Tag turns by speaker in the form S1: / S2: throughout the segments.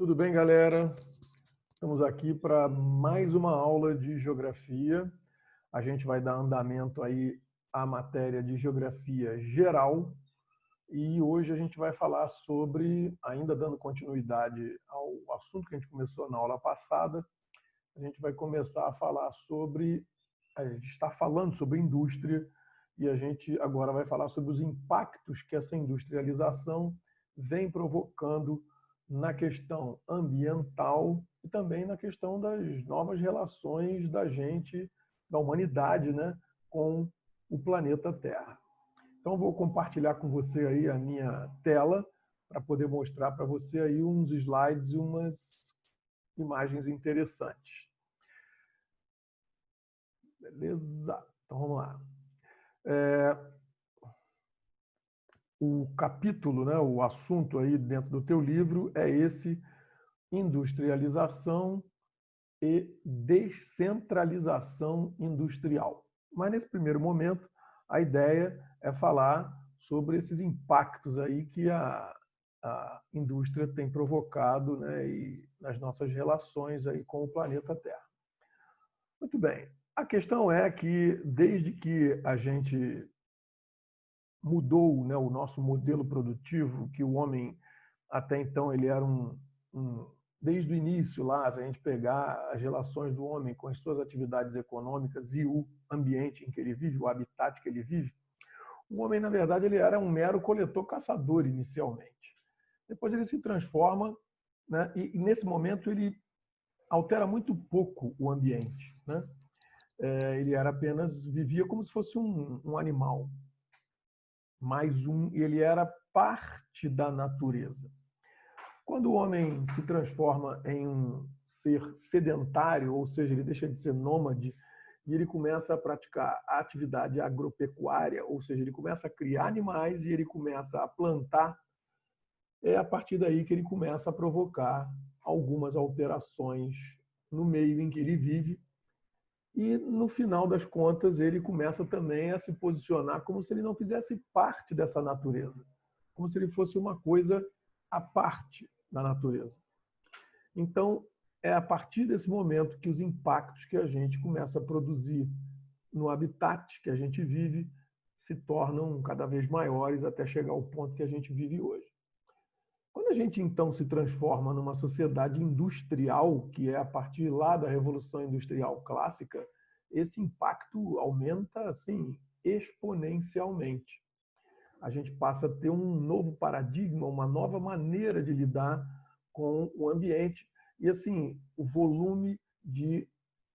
S1: Tudo bem, galera? Estamos aqui para mais uma aula de geografia. A gente vai dar andamento aí à matéria de geografia geral e hoje a gente vai falar sobre, ainda dando continuidade ao assunto que a gente começou na aula passada, a gente vai começar a falar sobre, a gente está falando sobre indústria e a gente agora vai falar sobre os impactos que essa industrialização vem provocando na questão ambiental e também na questão das novas relações da gente, da humanidade, né, com o planeta Terra. Então, vou compartilhar com você aí a minha tela para poder mostrar para você aí uns slides e umas imagens interessantes. Beleza? Então, vamos lá. O capítulo, né, o assunto aí dentro do teu livro é esse: industrialização e descentralização industrial. Mas nesse primeiro momento, a ideia é falar sobre esses impactos aí que a indústria tem provocado, né, e nas nossas relações aí com o planeta Terra. Muito bem. A questão é que desde que a gente mudou, né, o nosso modelo produtivo, que o homem até então ele era desde o início lá, se a gente pegar as relações do homem com as suas atividades econômicas e o ambiente em que ele vive, o habitat que ele vive, o homem, na verdade, ele era um mero coletor-caçador inicialmente. Depois ele se transforma, né, e nesse momento ele altera muito pouco o ambiente, né? Ele era apenas, vivia como se fosse um animal, mais um, e ele era parte da natureza. Quando o homem se transforma em um ser sedentário, ou seja, ele deixa de ser nômade, e ele começa a praticar a atividade agropecuária, ou seja, ele começa a criar animais e ele começa a plantar, é a partir daí que ele começa a provocar algumas alterações no meio em que ele vive. E, no final das contas, ele começa também a se posicionar como se ele não fizesse parte dessa natureza, como se ele fosse uma coisa à parte da natureza. Então, é a partir desse momento que os impactos que a gente começa a produzir no habitat que a gente vive se tornam cada vez maiores até chegar ao ponto que a gente vive hoje. Quando a gente, então, se transforma numa sociedade industrial, que é a partir lá da Revolução Industrial Clássica, esse impacto aumenta, assim, exponencialmente. A gente passa a ter um novo paradigma, uma nova maneira de lidar com o ambiente. E, assim, o volume de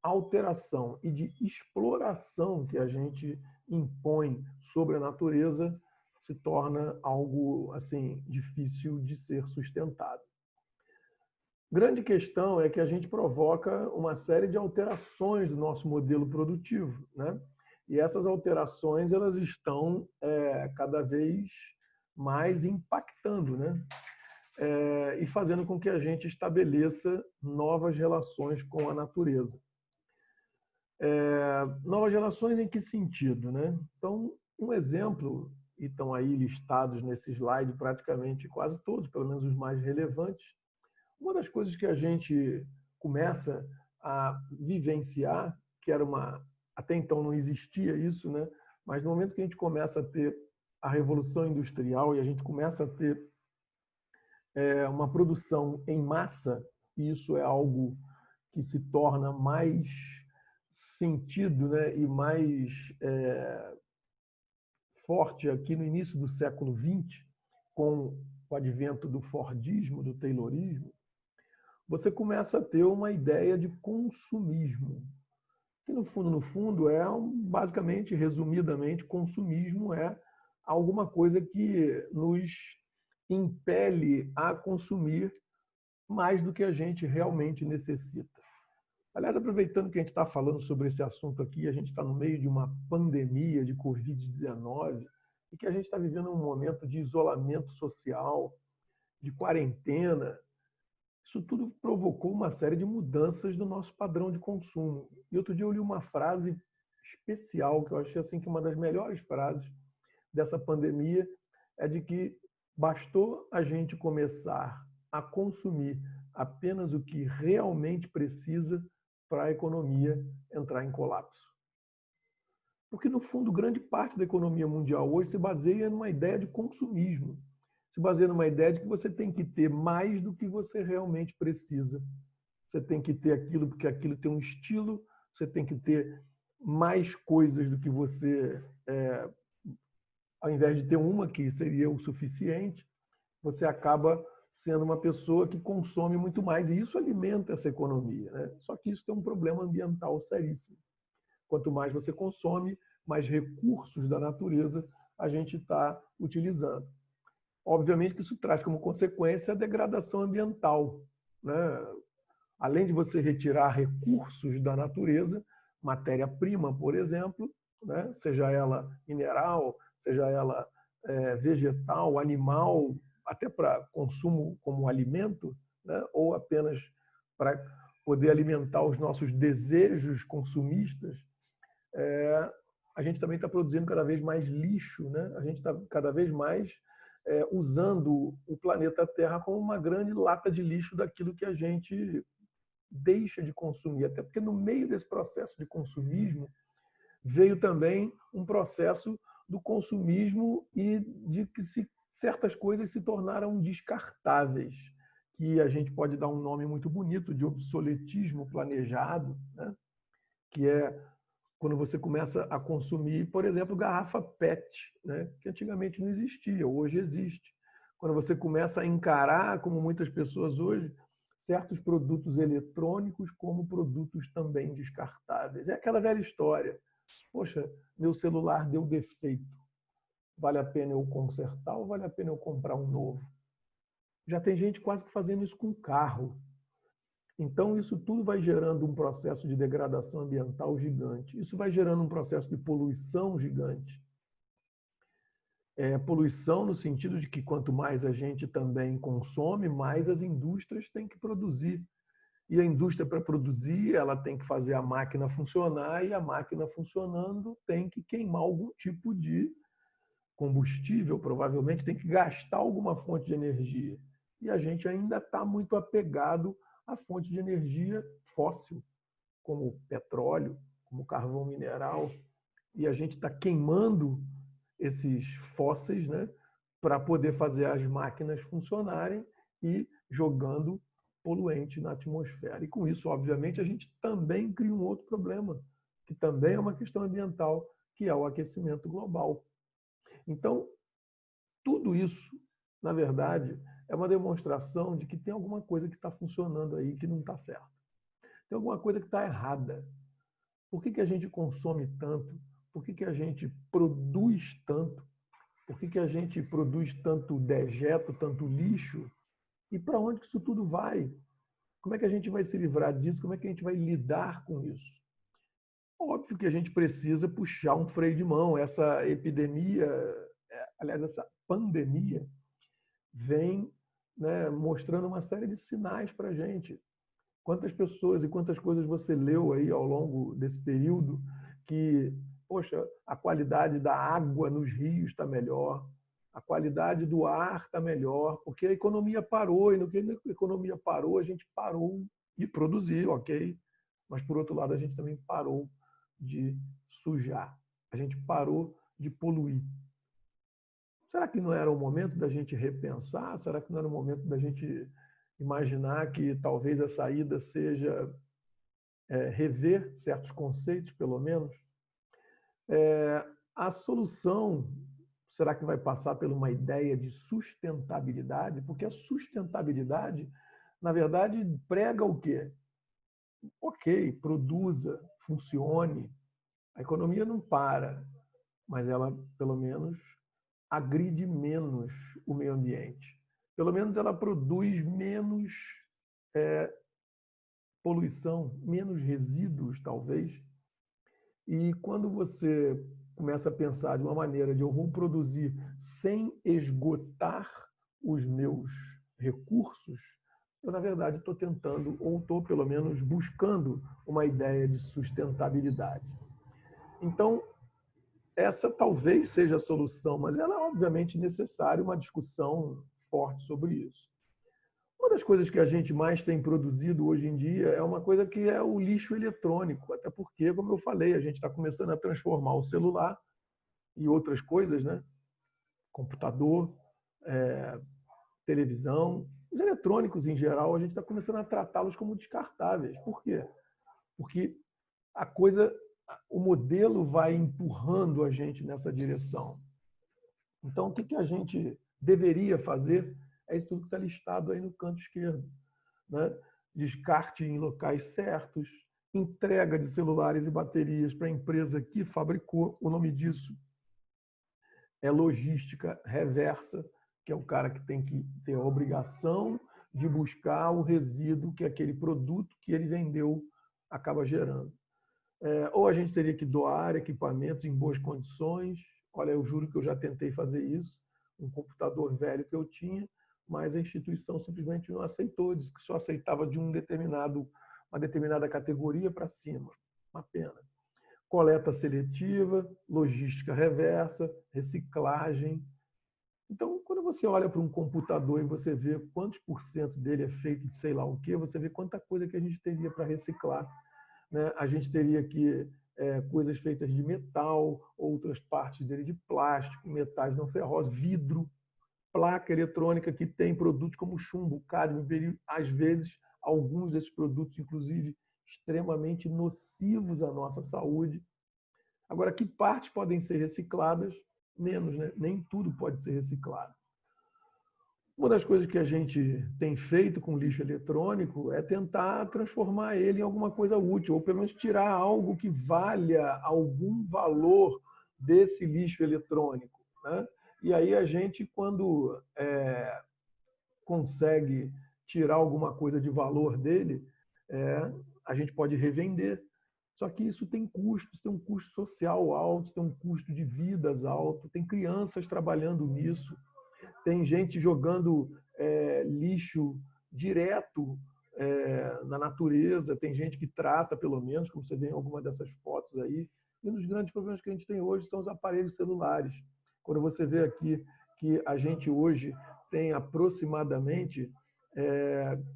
S1: alteração e de exploração que a gente impõe sobre a natureza se torna algo assim difícil de ser sustentado. Grande questão é que a gente provoca uma série de alterações do nosso modelo produtivo, né? E essas alterações elas estão cada vez mais impactando, né? E fazendo com que a gente estabeleça novas relações com a natureza. Novas relações em que sentido, né? Então, um exemplo, e estão aí listados nesse slide praticamente quase todos, pelo menos os mais relevantes. Uma das coisas que a gente começa a vivenciar, que era até então não existia isso, né? Mas no momento que a gente começa a ter a Revolução Industrial e a gente começa a ter uma produção em massa, e isso é algo que se torna mais sentido, né, e mais forte aqui no início do século XX, com o advento do Fordismo, do Taylorismo, você começa a ter uma ideia de consumismo, que no fundo basicamente, resumidamente, consumismo é alguma coisa que nos impele a consumir mais do que a gente realmente necessita. Aliás, aproveitando que a gente está falando sobre esse assunto aqui, a gente está no meio de uma pandemia de Covid-19 e que a gente está vivendo um momento de isolamento social, de quarentena. Isso tudo provocou uma série de mudanças no nosso padrão de consumo. E outro dia eu li uma frase especial, que eu achei assim, que uma das melhores frases dessa pandemia é de que bastou a gente começar a consumir apenas o que realmente precisa para a economia entrar em colapso. Porque, no fundo, grande parte da economia mundial hoje se baseia numa ideia de consumismo. Se baseia numa ideia de que você tem que ter mais do que você realmente precisa. Você tem que ter aquilo porque aquilo tem um estilo, você tem que ter mais coisas do que você, ao invés de ter uma que seria o suficiente, você acaba sendo uma pessoa que consome muito mais, e isso alimenta essa economia, né? Só que isso tem um problema ambiental seríssimo. Quanto mais você consome, mais recursos da natureza a gente está utilizando. Obviamente que isso traz como consequência a degradação ambiental, né? Além de você retirar recursos da natureza, matéria-prima, por exemplo, né? Seja ela mineral, seja ela vegetal, animal, até para consumo como alimento, né? Ou apenas para poder alimentar os nossos desejos consumistas, a gente também está produzindo cada vez mais lixo, né? A gente está cada vez mais usando o planeta Terra como uma grande lata de lixo daquilo que a gente deixa de consumir. Até porque no meio desse processo de consumismo veio também um processo do consumismo e de que certas coisas se tornaram descartáveis, que a gente pode dar um nome muito bonito de obsoletismo planejado, né? Que é quando você começa a consumir, por exemplo, garrafa PET, né? Que antigamente não existia, hoje existe. Quando você começa a encarar, como muitas pessoas hoje, certos produtos eletrônicos como produtos também descartáveis. É aquela velha história. Poxa, meu celular deu defeito. Vale a pena eu consertar ou vale a pena eu comprar um novo? Já tem gente quase que fazendo isso com carro. Então, isso tudo vai gerando um processo de degradação ambiental gigante. Isso vai gerando um processo de poluição gigante. Poluição no sentido de que quanto mais a gente também consome, mais as indústrias têm que produzir. E a indústria, para produzir, ela tem que fazer a máquina funcionar, e a máquina funcionando tem que queimar algum tipo de combustível, provavelmente tem que gastar alguma fonte de energia. E a gente ainda está muito apegado à fonte de energia fóssil, como petróleo, como carvão mineral, e a gente está queimando esses fósseis, né, para poder fazer as máquinas funcionarem e jogando poluente na atmosfera. E com isso, obviamente, a gente também cria um outro problema, que também é uma questão ambiental, que é o aquecimento global. Então, tudo isso, na verdade, é uma demonstração de que tem alguma coisa que está funcionando aí que não está certo. Tem alguma coisa que está errada. Por que a gente consome tanto? Por que a gente produz tanto? Por que a gente produz tanto dejeto, tanto lixo? E para onde que isso tudo vai? Como é que a gente vai se livrar disso? Como é que a gente vai lidar com isso? Óbvio que a gente precisa puxar um freio de mão. Essa epidemia, aliás, essa pandemia, vem, né, mostrando uma série de sinais para a gente. Quantas pessoas e quantas coisas você leu aí ao longo desse período que, poxa, a qualidade da água nos rios está melhor, a qualidade do ar está melhor, porque a economia parou, e no que a economia parou, a gente parou de produzir, ok? Mas, por outro lado, a gente também parou de sujar, a gente parou de poluir. Será que não era o momento da gente repensar? Será que não era o momento da gente imaginar que talvez a saída seja rever certos conceitos, pelo menos? A solução, será que vai passar por uma ideia de sustentabilidade? Porque a sustentabilidade, na verdade, prega o quê? Ok, produza, funcione. A economia não para, mas ela, pelo menos, agride menos o meio ambiente. Pelo menos ela produz menos poluição, menos resíduos, talvez. E quando você começa a pensar de uma maneira de eu vou produzir sem esgotar os meus recursos, eu, na verdade, estou tentando, ou estou, pelo menos, buscando uma ideia de sustentabilidade. Então, essa talvez seja a solução, mas ela é obviamente necessária uma discussão forte sobre isso. Uma das coisas que a gente mais tem produzido hoje em dia é uma coisa que é o lixo eletrônico, até porque, como eu falei, a gente está começando a transformar o celular e outras coisas, né? Computador, televisão, os eletrônicos em geral, a gente está começando a tratá-los como descartáveis. Por quê? Porque a coisa, o modelo vai empurrando a gente nessa direção. Então, o que a gente deveria fazer é isso tudo que está listado aí no canto esquerdo, né? Descarte em locais certos, entrega de celulares e baterias para a empresa que fabricou. O nome disso é logística reversa, que é o cara que tem que ter a obrigação de buscar o resíduo que aquele produto que ele vendeu acaba gerando. Ou a gente teria que doar equipamentos em boas condições. Olha, eu juro que eu já tentei fazer isso, um computador velho que eu tinha, mas a instituição simplesmente não aceitou, disse que só aceitava de uma determinada categoria para cima. Uma pena. Coleta seletiva, logística reversa, reciclagem. Então, quando você olha para um computador e você vê quantos por cento dele é feito de sei lá o quê, você vê quanta coisa que a gente teria para reciclar, né? A gente teria que coisas feitas de metal, outras partes dele de plástico, metais não ferrosos, vidro, placa eletrônica que tem produtos como chumbo, cádmio, berilo, às vezes alguns desses produtos, inclusive, extremamente nocivos à nossa saúde. Agora, que partes podem ser recicladas? Menos, né? Nem tudo pode ser reciclado. Uma das coisas que a gente tem feito com lixo eletrônico é tentar transformar ele em alguma coisa útil, ou pelo menos tirar algo que valha algum valor desse lixo eletrônico, né? E aí a gente, quando consegue tirar alguma coisa de valor dele, a gente pode revender. Só que isso tem custos, tem um custo social alto, tem um custo de vidas alto, tem crianças trabalhando nisso, tem gente jogando lixo direto na natureza, tem gente que trata, pelo menos, como você vê em alguma dessas fotos aí. E um dos grandes problemas que a gente tem hoje são os aparelhos celulares. Quando você vê aqui que a gente hoje tem aproximadamente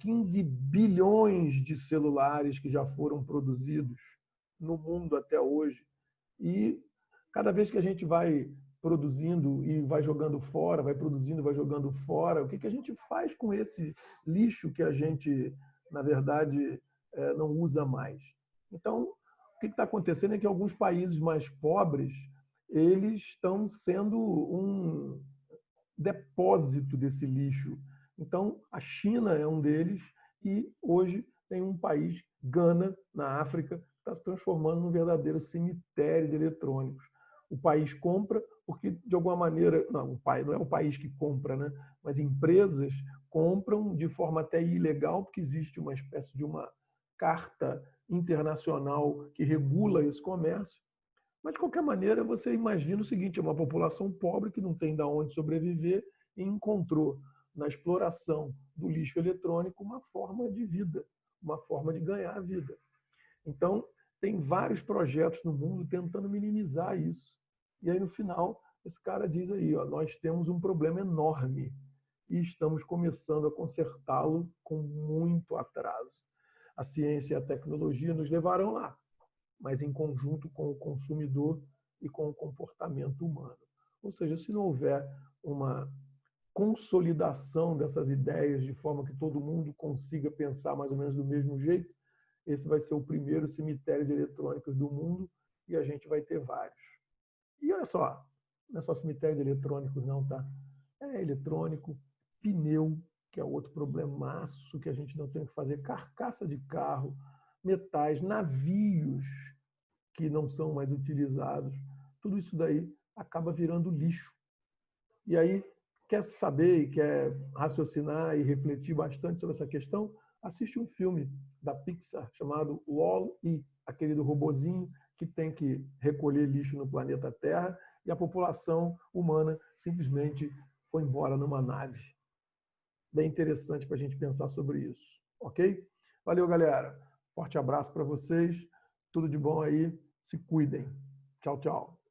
S1: 15 bilhões de celulares que já foram produzidos no mundo até hoje. E cada vez que a gente vai produzindo e vai jogando fora, vai produzindo e vai jogando fora, o que a gente faz com esse lixo que a gente, na verdade, não usa mais? Então, o que está acontecendo é que alguns países mais pobres, eles estão sendo um depósito desse lixo. Então, a China é um deles e hoje tem um país, Gana, na África, que está se transformando num verdadeiro cemitério de eletrônicos. O país compra porque, de alguma maneira, não é o país que compra, né? Mas empresas compram de forma até ilegal, porque existe uma espécie de uma carta internacional que regula esse comércio. Mas, de qualquer maneira, você imagina o seguinte, é uma população pobre que não tem de onde sobreviver e encontrou na exploração do lixo eletrônico uma forma de vida, uma forma de ganhar a vida. Então, tem vários projetos no mundo tentando minimizar isso. E aí, no final, esse cara diz aí, ó, nós temos um problema enorme e estamos começando a consertá-lo com muito atraso. A ciência e a tecnologia nos levarão lá, mas em conjunto com o consumidor e com o comportamento humano. Ou seja, se não houver uma consolidação dessas ideias de forma que todo mundo consiga pensar mais ou menos do mesmo jeito, esse vai ser o primeiro cemitério de eletrônicos do mundo e a gente vai ter vários. E olha só, não é só cemitério de eletrônicos não, tá? É eletrônico, pneu, que é outro problemaço que a gente não tem que fazer, carcaça de carro, metais, navios que não são mais utilizados, tudo isso daí acaba virando lixo. E aí, quer saber e quer raciocinar e refletir bastante sobre essa questão, assiste um filme da Pixar chamado Wall-E, aquele do robozinho que tem que recolher lixo no planeta Terra e a população humana simplesmente foi embora numa nave. Bem interessante para a gente pensar sobre isso, ok? Valeu, galera. Forte abraço para vocês. Tudo de bom aí. Se cuidem. Tchau, tchau.